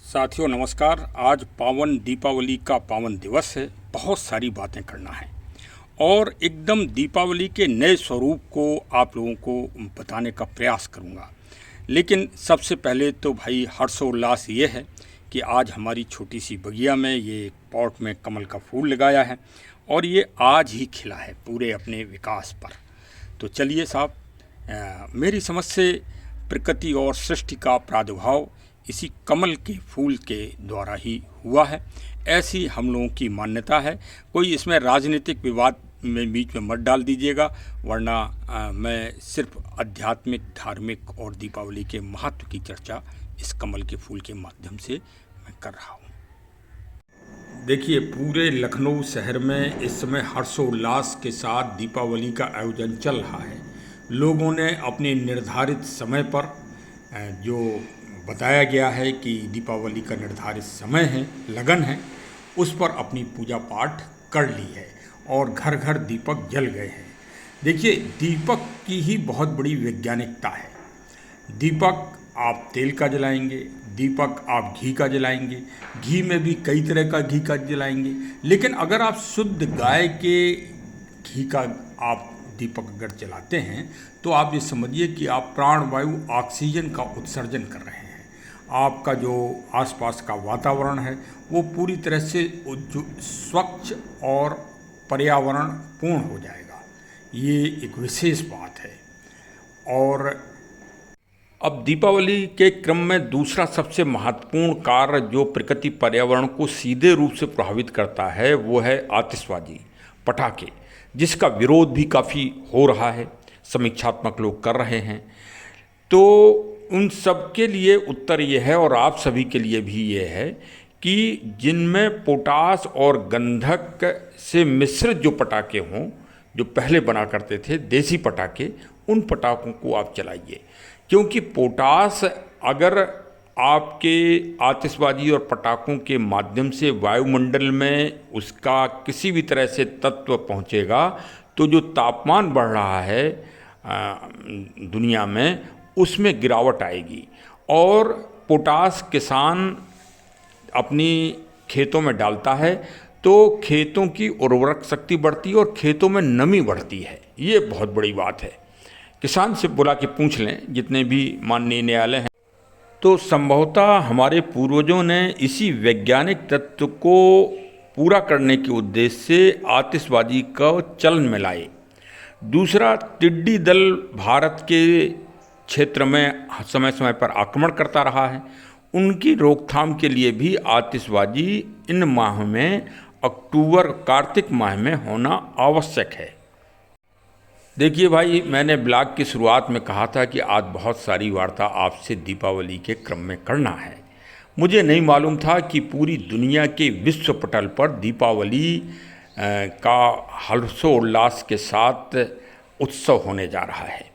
साथियों नमस्कार। आज पावन दीपावली का पावन दिवस है। बहुत सारी बातें करना है और एकदम दीपावली के नए स्वरूप को आप लोगों को बताने का प्रयास करूंगा। लेकिन सबसे पहले तो भाई हर्षोल्लास ये है कि आज हमारी छोटी सी बगिया में ये पॉट में कमल का फूल लगाया है और ये आज ही खिला है पूरे अपने विकास पर। तो चलिए साहब, मेरी समझ से प्रकृति और सृष्टि का प्रादुर्भाव इसी कमल के फूल के द्वारा ही हुआ है, ऐसी हम लोगों की मान्यता है। कोई इसमें राजनीतिक विवाद में बीच में मत डाल दीजिएगा, वरना मैं सिर्फ आध्यात्मिक, धार्मिक और दीपावली के महत्व की चर्चा इस कमल के फूल के माध्यम से मैं कर रहा हूँ। देखिए, पूरे लखनऊ शहर में इस समय हर्षोल्लास के साथ दीपावली का आयोजन चल रहा है। लोगों ने अपने निर्धारित समय पर जो बताया गया है कि दीपावली का निर्धारित समय है, लगन है, उस पर अपनी पूजा पाठ कर ली है और घर घर दीपक जल गए हैं। देखिए, दीपक की ही बहुत बड़ी वैज्ञानिकता है। दीपक आप तेल का जलाएंगे, दीपक आप घी का जलाएंगे, घी में भी कई तरह का घी का जलाएंगे, लेकिन अगर आप शुद्ध गाय के घी का आप दीपक अगर जलाते हैं तो आप ये समझिए कि आप प्राणवायु ऑक्सीजन का उत्सर्जन कर रहे हैं। आपका जो आसपास का वातावरण है वो पूरी तरह से जो स्वच्छ और पर्यावरण पूर्ण हो जाएगा। ये एक विशेष बात है। और अब दीपावली के क्रम में दूसरा सबसे महत्वपूर्ण कार्य जो प्रकृति पर्यावरण को सीधे रूप से प्रभावित करता है वो है आतिशबाजी, पटाखे, जिसका विरोध भी काफ़ी हो रहा है, समीक्षात्मक लोग कर रहे हैं। तो उन सब के लिए उत्तर ये है और आप सभी के लिए भी ये है कि जिनमें पोटास और गंधक से मिश्रित जो पटाखे हों, जो पहले बना करते थे देसी पटाखे, उन पटाखों को आप चलाइए। क्योंकि पोटास अगर आपके आतिशबाजी और पटाखों के माध्यम से वायुमंडल में उसका किसी भी तरह से तत्व पहुंचेगा तो जो तापमान बढ़ रहा है दुनिया में, उसमें गिरावट आएगी। और पोटास किसान अपनी खेतों में डालता है तो खेतों की उर्वरक शक्ति बढ़ती है और खेतों में नमी बढ़ती है। ये बहुत बड़ी बात है। किसान से बुला के पूछ लें, जितने भी माननीय न्यायालय हैं, तो संभवतः हमारे पूर्वजों ने इसी वैज्ञानिक तत्व को पूरा करने के उद्देश्य से आतिशबाजी का चलन में लाए। दूसरा, टिड्डी दल भारत के क्षेत्र में समय समय पर आक्रमण करता रहा है। उनकी रोकथाम के लिए भी आतिशबाजी इन माह में, अक्टूबर कार्तिक माह में होना आवश्यक है। देखिए भाई, मैंने ब्लॉग की शुरुआत में कहा था कि आज बहुत सारी वार्ता आपसे दीपावली के क्रम में करना है। मुझे नहीं मालूम था कि पूरी दुनिया के विश्व पटल पर दीपावली का हर्षोल्लास के साथ उत्सव होने जा रहा है।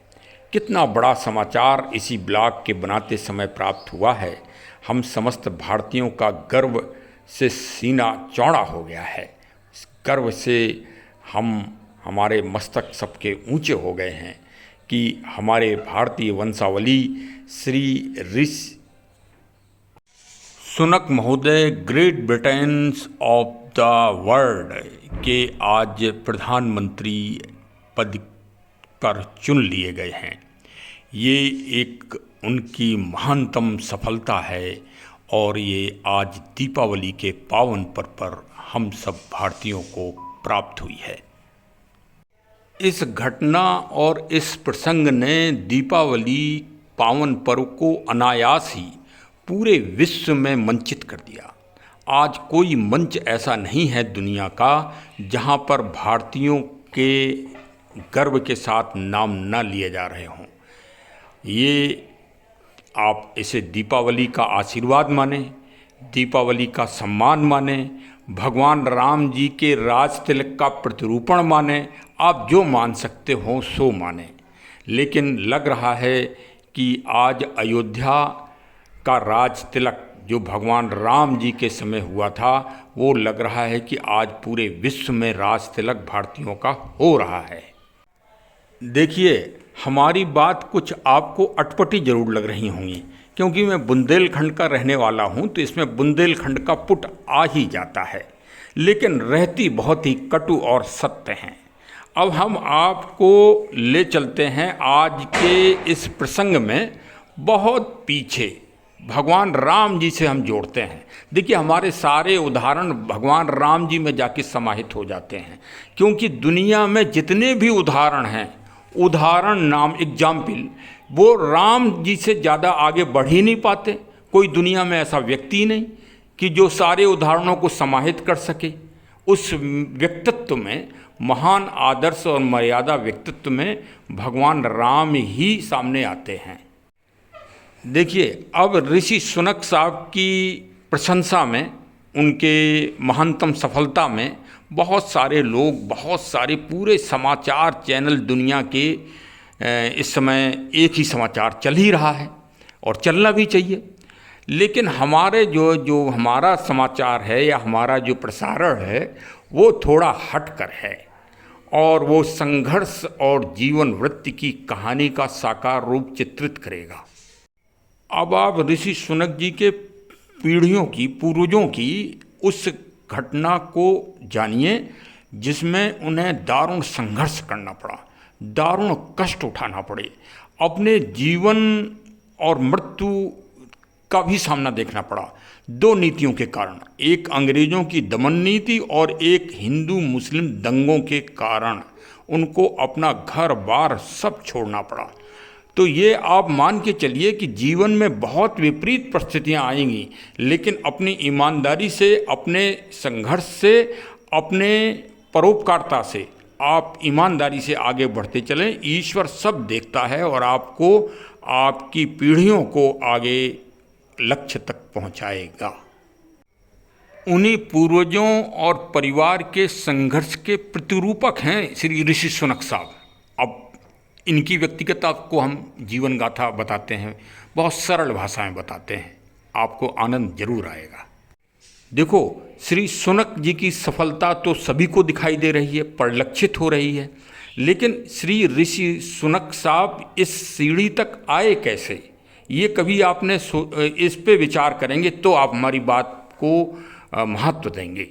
कितना बड़ा समाचार इसी ब्लॉग के बनाते समय प्राप्त हुआ है। हम समस्त भारतीयों का गर्व से सीना चौड़ा हो गया है। इस गर्व से हमारे मस्तक सबके ऊंचे हो गए हैं कि हमारे भारतीय वंशावली श्री ऋषि सुनक महोदय great Britain of the world के आज प्रधानमंत्री पद पर चुन लिए गए हैं। ये एक उनकी महानतम सफलता है और ये आज दीपावली के पावन पर्व पर हम सब भारतीयों को प्राप्त हुई है। इस घटना और इस प्रसंग ने दीपावली पावन पर्व को अनायास ही पूरे विश्व में मंचित कर दिया। आज कोई मंच ऐसा नहीं है दुनिया का जहाँ पर भारतीयों के गर्व के साथ नाम न लिए जा रहे हों। ये आप इसे दीपावली का आशीर्वाद माने, दीपावली का सम्मान माने, भगवान राम जी के राज तिलक का प्रतिरूपण माने, आप जो मान सकते हो सो माने। लेकिन लग रहा है कि आज अयोध्या का राज तिलक जो भगवान राम जी के समय हुआ था, वो लग रहा है कि आज पूरे विश्व में राज तिलक भारतीयों का हो रहा है। देखिए, हमारी बात कुछ आपको अटपटी जरूर लग रही होंगी क्योंकि मैं बुंदेलखंड का रहने वाला हूँ तो इसमें बुंदेलखंड का पुट आ ही जाता है, लेकिन रहती बहुत ही कटु और सत्य हैं। अब हम आपको ले चलते हैं आज के इस प्रसंग में बहुत पीछे, भगवान राम जी से हम जोड़ते हैं। देखिए, हमारे सारे उदाहरण भगवान राम जी में जाके समाहित हो जाते हैं, क्योंकि दुनिया में जितने भी उदाहरण हैं, उदाहरण नाम एग्जाम्पल, वो राम जी से ज़्यादा आगे बढ़ ही नहीं पाते। कोई दुनिया में ऐसा व्यक्ति नहीं कि जो सारे उदाहरणों को समाहित कर सके। उस व्यक्तित्व में, महान आदर्श और मर्यादा व्यक्तित्व में भगवान राम ही सामने आते हैं। देखिए, अब ऋषि सुनक साहब की प्रशंसा में, उनके महानतम सफलता में बहुत सारे लोग, बहुत सारे पूरे समाचार चैनल दुनिया के इस समय एक ही समाचार चल ही रहा है और चलना भी चाहिए। लेकिन हमारे जो हमारा समाचार है या हमारा जो प्रसारण है वो थोड़ा हटकर है, और वो संघर्ष और जीवन वृत्ति की कहानी का साकार रूप चित्रित करेगा। अब आप ऋषि सुनक जी के पीढ़ियों की, पूर्वजों की उस घटना को जानिए जिसमें उन्हें दारुण संघर्ष करना पड़ा, दारुण कष्ट उठाना पड़े, अपने जीवन और मृत्यु का भी सामना देखना पड़ा, दो नीतियों के कारण, एक अंग्रेज़ों की दमन नीति और एक हिंदू मुस्लिम दंगों के कारण उनको अपना घर बार सब छोड़ना पड़ा। तो ये आप मान के चलिए कि जीवन में बहुत विपरीत परिस्थितियां आएंगी, लेकिन अपनी ईमानदारी से, अपने संघर्ष से, अपने परोपकारता से आप ईमानदारी से आगे बढ़ते चलें। ईश्वर सब देखता है और आपको, आपकी पीढ़ियों को आगे लक्ष्य तक पहुंचाएगा। उन्हीं पूर्वजों और परिवार के संघर्ष के प्रतिरूपक हैं श्री ऋषि सुनक साहब। अब इनकी व्यक्तिगत आपको हम जीवन गाथा बताते हैं, बहुत सरल भाषा में बताते हैं, आपको आनंद जरूर आएगा। देखो, श्री सुनक जी की सफलता तो सभी को दिखाई दे रही है, परिलक्षित हो रही है, लेकिन श्री ऋषि सुनक साहब इस सीढ़ी तक आए कैसे, ये कभी आपने इस पे विचार करेंगे तो आप हमारी बात को महत्व देंगे।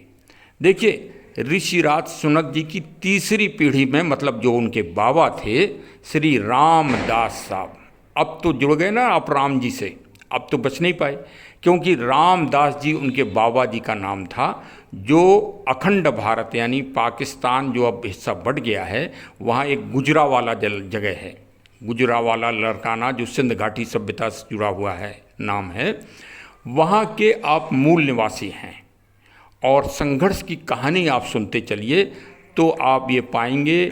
देखिए, ऋषिराज सुनक जी की तीसरी पीढ़ी में, मतलब जो उनके बाबा थे श्री रामदास साहब, अब तो जुड़ गए ना आप राम जी से, अब तो बच नहीं पाए, क्योंकि रामदास जी उनके बाबा जी का नाम था। जो अखंड भारत यानी पाकिस्तान जो अब हिस्सा बढ़ गया है, वहाँ एक गुजरावाला जगह है, गुजरावाला लड़काना, जो सिंध घाटी सभ्यता से जुड़ा हुआ है नाम है, वहाँ के आप मूल निवासी हैं। और संघर्ष की कहानी आप सुनते चलिए तो आप ये पाएंगे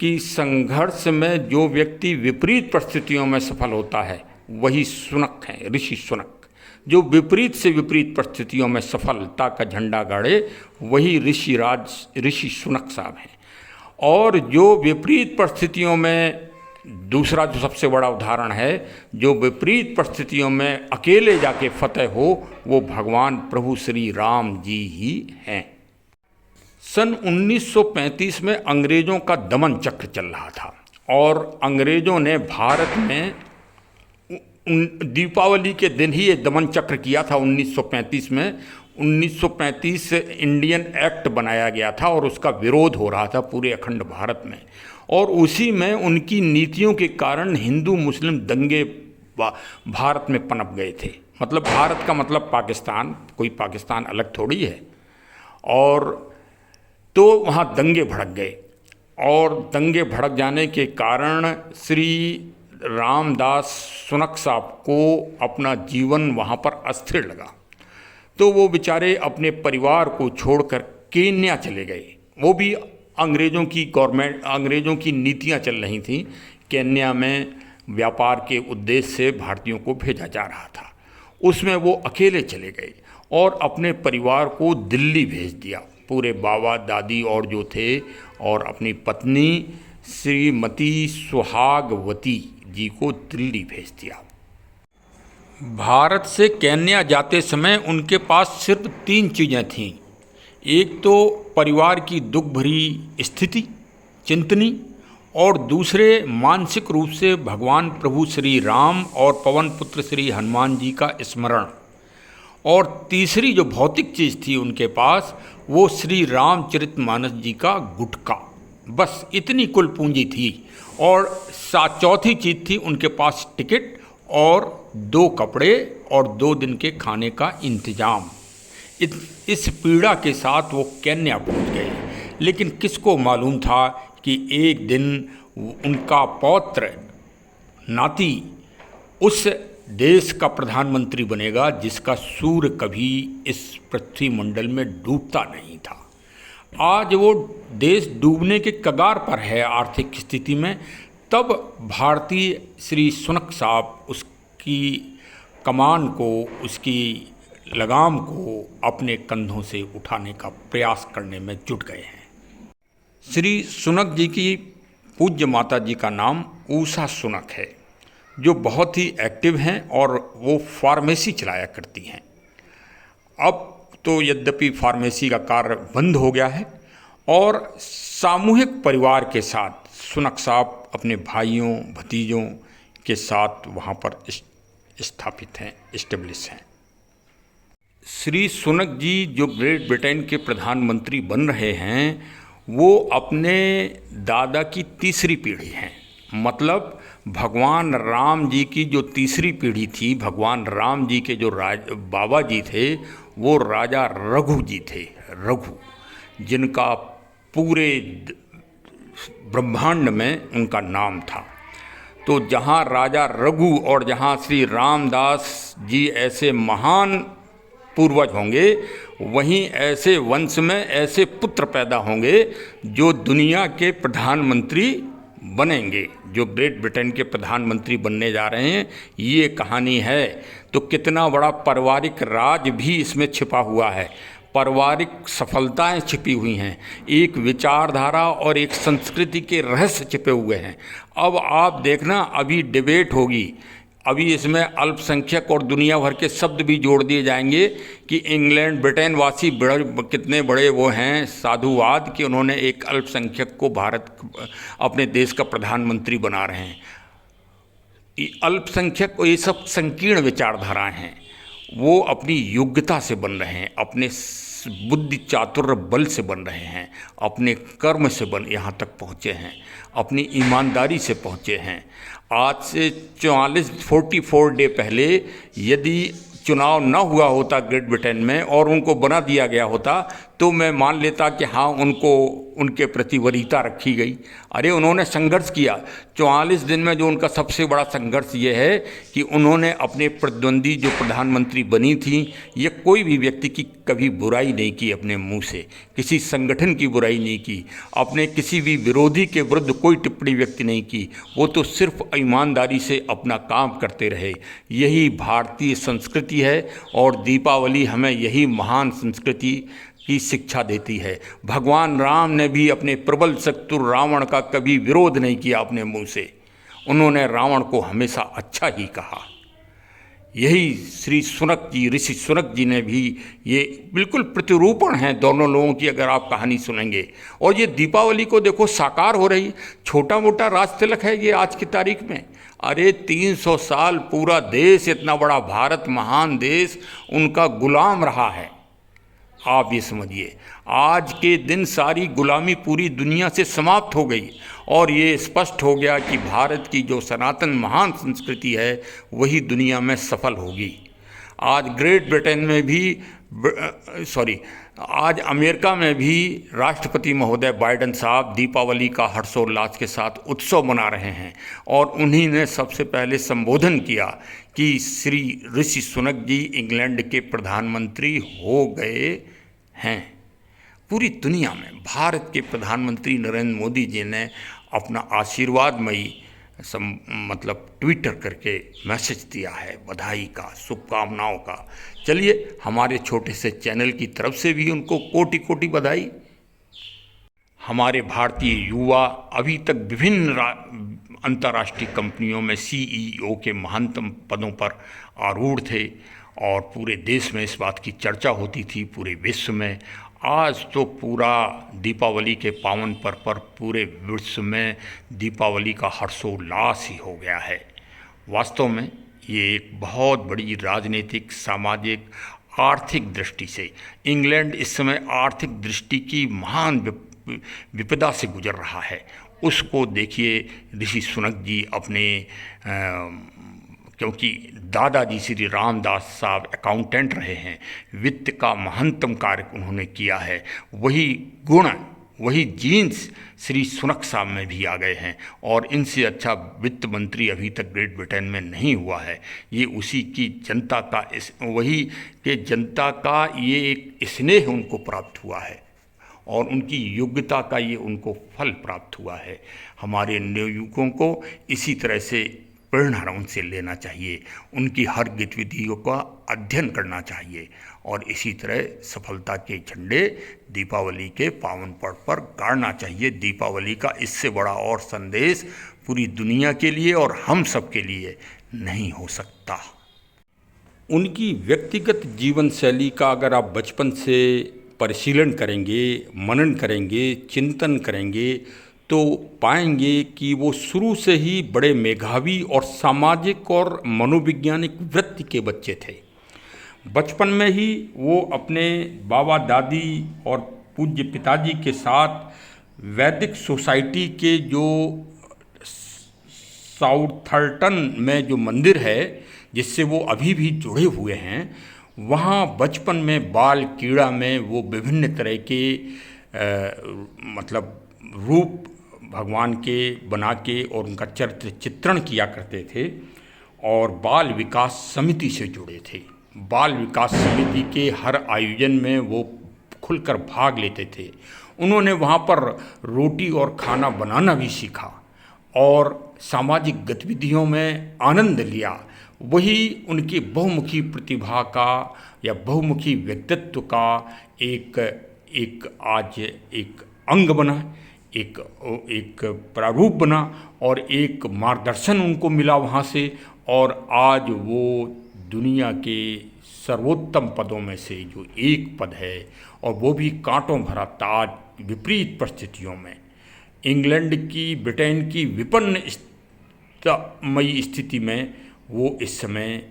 कि संघर्ष में जो व्यक्ति विपरीत परिस्थितियों में सफल होता है वही सुनक हैं, ऋषि सुनक। जो विपरीत से विपरीत परिस्थितियों में सफलता का झंडा गाड़े वही ऋषि सुनक साहब हैं। और जो विपरीत परिस्थितियों में, दूसरा जो सबसे बड़ा उदाहरण है, जो विपरीत परिस्थितियों में अकेले जाके फतेह हो, वो भगवान प्रभु श्री राम जी ही हैं। सन 1935 में अंग्रेज़ों का दमन चक्र चल रहा था और अंग्रेज़ों ने भारत में दीपावली के दिन ही ये दमन चक्र किया था। 1935 में 1935 इंडियन एक्ट बनाया गया था और उसका विरोध हो रहा था पूरे अखंड भारत में, और उसी में उनकी नीतियों के कारण हिंदू मुस्लिम दंगे भारत में पनप गए थे। मतलब भारत का मतलब पाकिस्तान, कोई पाकिस्तान अलग थोड़ी है। और तो वहाँ दंगे भड़क गए, और दंगे भड़क जाने के कारण श्री रामदास सुनक साहब को अपना जीवन वहाँ पर अस्थिर लगा। तो वो बेचारे अपने परिवार को छोड़कर केन्या चले गए। वो भी अंग्रेज़ों की गवर्नमेंट, अंग्रेज़ों की नीतियाँ चल रही थीं। केन्या में व्यापार के उद्देश्य से भारतीयों को भेजा जा रहा था, उसमें वो अकेले चले गए और अपने परिवार को दिल्ली भेज दिया, पूरे बाबा दादी और जो थे, और अपनी पत्नी श्रीमती सुहागवती जी को दिल्ली भेज दिया। भारत से केन्या जाते समय उनके पास सिर्फ 3 चीज़ें थीं। एक तो परिवार की दुख भरी स्थिति चिंतनी, और दूसरे मानसिक रूप से भगवान प्रभु श्री राम और पवन पुत्र श्री हनुमान जी का स्मरण, और तीसरी जो भौतिक चीज़ थी उनके पास वो श्री रामचरितमानस जी का गुटखा। बस इतनी कुल पूंजी थी। और चौथी चीज़ थी उनके पास टिकट और 2 कपड़े और 2 दिन के खाने का इंतजाम। इस पीड़ा के साथ वो केन्या पहुंच गए। लेकिन किसको मालूम था कि एक दिन उनका पौत्र नाती उस देश का प्रधानमंत्री बनेगा जिसका सूर्य कभी इस पृथ्वी मंडल में डूबता नहीं था। आज वो देश डूबने के कगार पर है आर्थिक स्थिति में। तब भारतीय श्री सुनक साहब उसकी कमान को, उसकी लगाम को अपने कंधों से उठाने का प्रयास करने में जुट गए हैं। श्री सुनक जी की पूज्य माता जी का नाम ऊषा सुनक है, जो बहुत ही एक्टिव हैं और वो फार्मेसी चलाया करती हैं। अब तो यद्यपि फार्मेसी का कार्य बंद हो गया है और सामूहिक परिवार के साथ सुनक साहब अपने भाइयों भतीजों के साथ वहाँ पर स्थापित हैं, इस्टेब्लिश हैं। श्री सुनक जी जो ग्रेट ब्रिटेन के प्रधानमंत्री बन रहे हैं वो अपने दादा की तीसरी पीढ़ी हैं। मतलब भगवान राम जी की जो तीसरी पीढ़ी थी, भगवान राम जी के जो बाबा जी थे वो राजा रघु जी थे। रघु, जिनका पूरे ब्रह्मांड में उनका नाम था। तो जहाँ राजा रघु और जहाँ श्री रामदास जी ऐसे महान पूर्वज होंगे, वहीं ऐसे वंश में ऐसे पुत्र पैदा होंगे जो दुनिया के प्रधानमंत्री बनेंगे, जो ग्रेट ब्रिटेन के प्रधानमंत्री बनने जा रहे हैं। ये कहानी है। तो कितना बड़ा पारिवारिक राज भी इसमें छिपा हुआ है, पारिवारिक सफलताएं छिपी हुई हैं, एक विचारधारा और एक संस्कृति के रहस्य छिपे हुए हैं। अब आप देखना, अभी डिबेट होगी, अभी इसमें अल्पसंख्यक और दुनिया भर के शब्द भी जोड़ दिए जाएंगे कि इंग्लैंड ब्रिटेन वासी कितने बड़े वो हैं साधुवाद कि उन्होंने एक अल्पसंख्यक को भारत अपने देश का प्रधानमंत्री बना रहे हैं। अल्पसंख्यक ये सब संकीर्ण विचारधाराएं हैं। वो अपनी योग्यता से बन रहे हैं, अपने बुद्धि चातुर्य बल से बन रहे हैं, अपने कर्म से यहाँ तक पहुँचे हैं, अपनी ईमानदारी से पहुँचे हैं। आज से 44 डे पहले यदि चुनाव न हुआ होता ग्रेट ब्रिटेन में और उनको बना दिया गया होता तो मैं मान लेता कि हाँ, उनको उनके प्रति वरीयता रखी गई। अरे उन्होंने संघर्ष किया 44 दिन में। जो उनका सबसे बड़ा संघर्ष ये है कि उन्होंने अपने प्रतिद्वंदी जो प्रधानमंत्री बनी थी, ये कोई भी व्यक्ति की कभी बुराई नहीं की, अपने मुंह से किसी संगठन की बुराई नहीं की, अपने किसी भी विरोधी के विरुद्ध कोई टिप्पणी व्यक्ति नहीं की। वो तो सिर्फ ईमानदारी से अपना काम करते रहे। यही भारतीय संस्कृति है और दीपावली हमें यही महान संस्कृति की शिक्षा देती है। भगवान राम ने भी अपने प्रबल शत्रु रावण का कभी विरोध नहीं किया अपने मुंह से। उन्होंने रावण को हमेशा अच्छा ही कहा। यही श्री सुनक जी, ऋषि सुनक जी ने भी, ये बिल्कुल प्रतिरूपण हैं दोनों लोगों की अगर आप कहानी सुनेंगे। और ये दीपावली को देखो साकार हो रही, छोटा मोटा राज तिलक है ये आज की तारीख में। अरे 300 साल पूरा देश, इतना बड़ा भारत महान देश, उनका गुलाम रहा है। आप ये समझिए, आज के दिन सारी गुलामी पूरी दुनिया से समाप्त हो गई और ये स्पष्ट हो गया कि भारत की जो सनातन महान संस्कृति है वही दुनिया में सफल होगी। आज ग्रेट ब्रिटेन में भी आज अमेरिका में भी राष्ट्रपति महोदय बाइडेन साहब दीपावली का हर्षोल्लास के साथ उत्सव मना रहे हैं और उन्हीं ने सबसे पहले संबोधन किया कि श्री ऋषि सुनक जी इंग्लैंड के प्रधानमंत्री हो गए हैं। पूरी दुनिया में भारत के प्रधानमंत्री नरेंद्र मोदी जी ने अपना आशीर्वादमयी मतलब ट्विटर करके मैसेज दिया है, बधाई का, शुभकामनाओं का। चलिए हमारे छोटे से चैनल की तरफ से भी उनको कोटि कोटि बधाई। हमारे भारतीय युवा अभी तक विभिन्न अंतर्राष्ट्रीय कंपनियों में CEO के महानतम पदों पर आरूढ़ थे और पूरे देश में इस बात की चर्चा होती थी, पूरे विश्व में। आज तो पूरा दीपावली के पावन पर्व पर पूरे विश्व में दीपावली का हर्षोल्लास ही हो गया है। वास्तव में ये एक बहुत बड़ी राजनीतिक, सामाजिक, आर्थिक दृष्टि से इंग्लैंड इस समय आर्थिक दृष्टि की महान विपदा से गुजर रहा है। उसको देखिए, ऋषि सुनक जी अपने क्योंकि दादाजी श्री रामदास साहब अकाउंटेंट रहे हैं, वित्त का महत्तम कार्य उन्होंने किया है, वही गुण, वही जीन्स श्री सुनक साहब में भी आ गए हैं और इनसे अच्छा वित्त मंत्री अभी तक ग्रेट ब्रिटेन में नहीं हुआ है। ये उसी की जनता का वही के जनता का ये एक स्नेह उनको प्राप्त हुआ है और उनकी योग्यता का ये उनको फल प्राप्त हुआ है। हमारे नवयुवकों को इसी तरह से प्रेरणा उनसे लेना चाहिए, उनकी हर गतिविधियों का अध्ययन करना चाहिए और इसी तरह सफलता के झंडे दीपावली के पावन पर्व पर गाड़ना चाहिए। दीपावली का इससे बड़ा और संदेश पूरी दुनिया के लिए और हम सब के लिए नहीं हो सकता। उनकी व्यक्तिगत जीवन शैली का अगर आप बचपन से परिशीलन करेंगे, मनन करेंगे, चिंतन करेंगे तो पाएंगे कि वो शुरू से ही बड़े मेधावी और सामाजिक और मनोवैज्ञानिक वृत्ति के बच्चे थे। बचपन में ही वो अपने बाबा दादी और पूज्य पिताजी के साथ वैदिक सोसाइटी के जो साउथर्टन में जो मंदिर है जिससे वो अभी भी जुड़े हुए हैं, वहाँ बचपन में बाल क्रीड़ा में वो विभिन्न तरह के मतलब रूप भगवान के बना के और उनका चरित्र चित्रण किया करते थे और बाल विकास समिति से जुड़े थे। बाल विकास समिति के हर आयोजन में वो खुलकर भाग लेते थे। उन्होंने वहाँ पर रोटी और खाना बनाना भी सीखा और सामाजिक गतिविधियों में आनंद लिया। वही उनकी बहुमुखी प्रतिभा का या बहुमुखी व्यक्तित्व का एक आज एक अंग बना, एक प्रारूप बना और एक मार्गदर्शन उनको मिला वहाँ से और आज वो दुनिया के सर्वोत्तम पदों में से जो एक पद है और वो भी कांटों भरा ताज, विपरीत परिस्थितियों में इंग्लैंड की, ब्रिटेन की विपन्न मई स्थिति में वो इस समय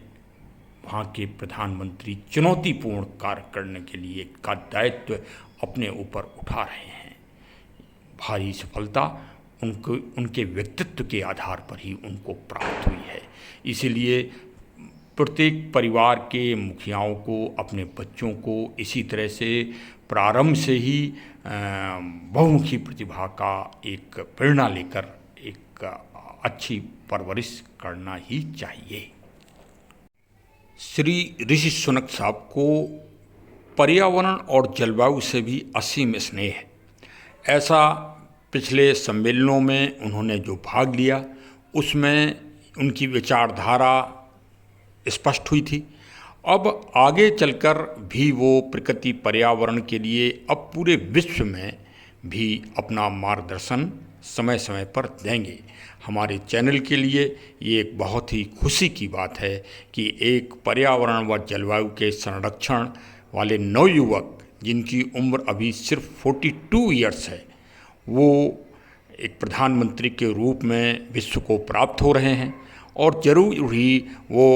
वहाँ के प्रधानमंत्री चुनौतीपूर्ण कार्य करने के लिए का दायित्व अपने ऊपर उठा रहे हैं। भारी सफलता उनके व्यक्तित्व के आधार पर ही उनको प्राप्त हुई है। इसीलिए प्रत्येक परिवार के मुखियाओं को अपने बच्चों को इसी तरह से प्रारंभ से ही बहुमुखी प्रतिभा का एक प्रेरणा लेकर एक अच्छी परवरिश करना ही चाहिए। श्री ऋषि सुनक साहब को पर्यावरण और जलवायु से भी असीम स्नेह है। ऐसा पिछले सम्मेलनों में उन्होंने जो भाग लिया उसमें उनकी विचारधारा स्पष्ट हुई थी। अब आगे चलकर भी वो प्रकृति पर्यावरण के लिए अब पूरे विश्व में भी अपना मार्गदर्शन समय समय पर देंगे। हमारे चैनल के लिए ये एक बहुत ही खुशी की बात है कि एक पर्यावरण व जलवायु के संरक्षण वाले नवयुवक जिनकी उम्र अभी सिर्फ 42 ईयर्स है, वो एक प्रधानमंत्री के रूप में विश्व को प्राप्त हो रहे हैं और ज़रूर ही वो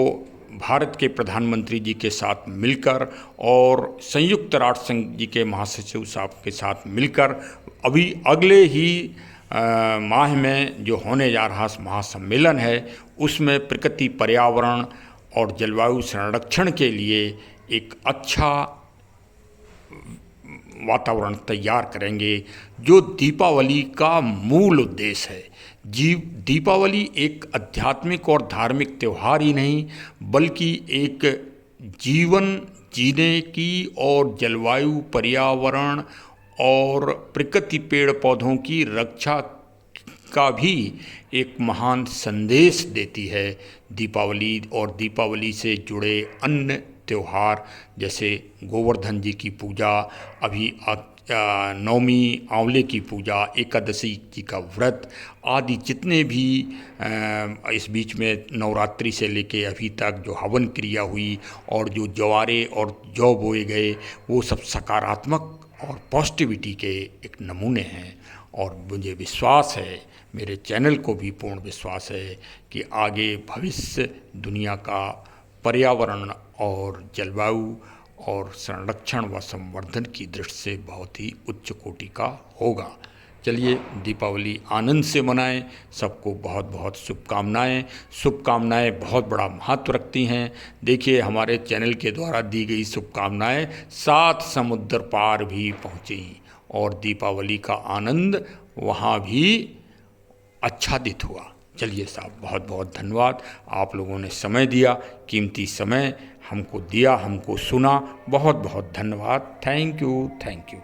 भारत के प्रधानमंत्री जी के साथ मिलकर और संयुक्त राष्ट्र संघ जी के महासचिव साहब के साथ मिलकर अभी अगले ही माह में जो होने जा रहा महासम्मेलन है उसमें प्रकृति पर्यावरण और जलवायु संरक्षण के लिए एक अच्छा वातावरण तैयार करेंगे, जो दीपावली का मूल उद्देश्य है। दीपावली एक आध्यात्मिक और धार्मिक त्यौहार ही नहीं बल्कि एक जीवन जीने की और जलवायु पर्यावरण और प्रकृति पेड़ पौधों की रक्षा का भी एक महान संदेश देती है दीपावली। और दीपावली से जुड़े अन्य त्यौहार जैसे गोवर्धन जी की पूजा, अभी नवमी आंवले की पूजा, एकादशी जी का व्रत आदि जितने भी इस बीच में नवरात्रि से लेके अभी तक जो हवन क्रिया हुई और जो जवारे और जौ बोए गए वो सब सकारात्मक और पॉजिटिविटी के एक नमूने हैं। और मुझे विश्वास है, मेरे चैनल को भी पूर्ण विश्वास है कि आगे भविष्य दुनिया का पर्यावरण और जलवायु और संरक्षण व संवर्धन की दृष्टि से बहुत ही उच्च कोटि का होगा। चलिए दीपावली आनंद से मनाएं। सबको बहुत बहुत शुभकामनाएं। शुभकामनाएं बहुत बड़ा महत्व रखती हैं। देखिए, हमारे चैनल के द्वारा दी गई शुभकामनाएं 7 समुद्र पार भी पहुँची और दीपावली का आनंद वहाँ भी आच्छादित हुआ। चलिए साहब, बहुत बहुत धन्यवाद। आप लोगों ने समय दिया, कीमती समय हमको दिया, हमको सुना। बहुत बहुत धन्यवाद। Thank you, thank you.